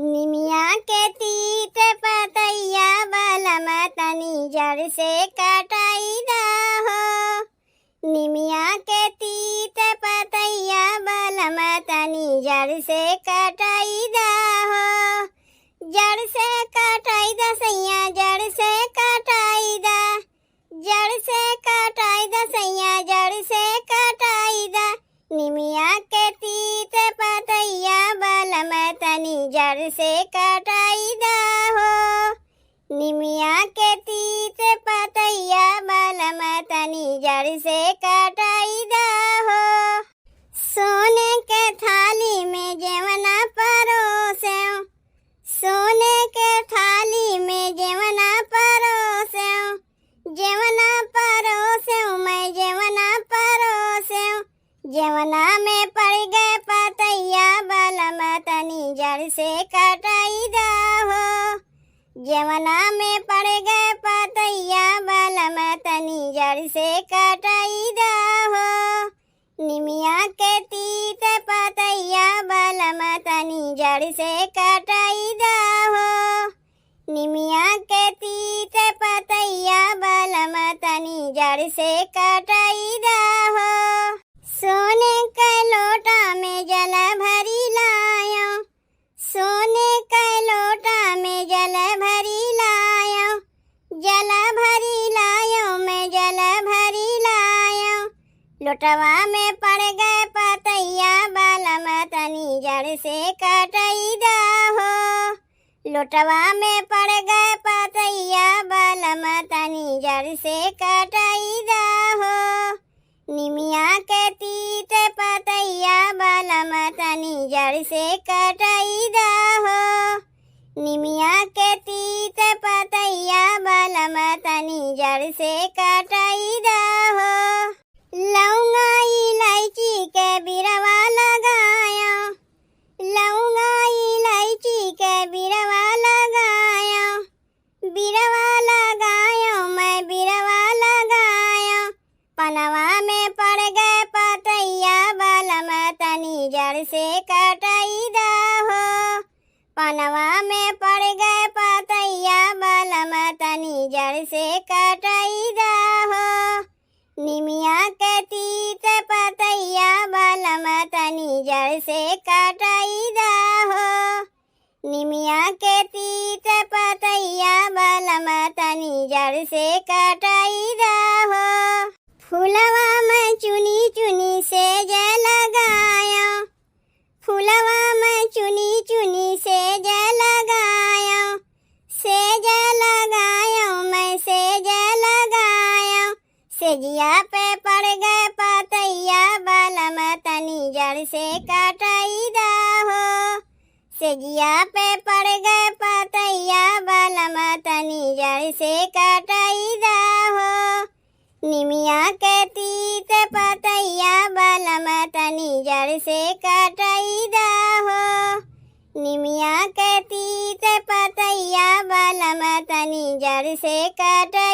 निमिया के तीत पतैया बलम तनी जड़ से कटाई दा हो। निमिया के तीत पतैया बलम तनी जड़ से कटाई दा हो। जड़ से कटाई दा सैया जड़ से कटाई दा। जड़ से कटाई दा सैया जड़ से कटाई दा। निमिया के तीत पतैया बलम तनी जड़ से कटाई दा हो। निमिया के तीत पतैया बलम तनी जड़ से कटाई दा हो। सोने के थाली में जेवना परोसें। सोने के थाली में जेवना परोसें। जेवना परोसें मैं जेवना परोसें। जेवना में पड़ गए पतैया बलम तनी जड़ से कटाई दा हो। जेवना में पड़ गए पतैया बलम तनी जड़ से कटाई दा हो। निमिया के तीत पतैया बलम तनी जड़ से कटाई दा हो। निमिया के तीत पतैया बलम तनी जड़ से कटाई दा हो। सोने के लोटा में जल भरी लायो। सोने के लोटा में जल भरी लायो। जल भरी लायो मैं जल भरी लायो। लोटवा में पड़ गए पतैया बलम तनी जड़ से कटाई दा हो। लोटवा में पड़ गए पतैया बलम तनी जड़ से कटाई दा हो। निमिया के तीत पतैया बलम तनी जड़ से कटाई दा हो। निमिया के तीत पतैया बलम तनी जड़ से कटाई दा हो। लौंगा इलायची के बिरवा लगाया। लौंगा इलायची के बिरवा लगाया। बिरवा लगाया मैं बिरवा लगाया। पनवा में पड़ गए पतैया बलम तनी जड़ से कटाई दा हो। पनवा में पड़ गए पतैया बलम तनी जड़ से कटाई दा हो। निमिया के तीत पतैया बलम तनी जड़ से कटाई दा हो। निमिया के तीत पतैया बलम तनी जड़ से कटाई दा हो। फूलवा में चुनी चुनी से जल लगाया। फूलवा में चुनी चुनी से जल लगाया। से जल लगाया मैं से जल लगाया। सेजिया पे पड़ गए पतैया बलम तनी जड़ से कटाई दा हो। सेजिया पे पड़ गए पतैया बलम तनी जड़ से कटाई दा हो। निमिया के तीत पतैया बलम तनी जड़ से कटाई दा हो। निमिया के तीत पतैया बलम तनी जड़ से कटाई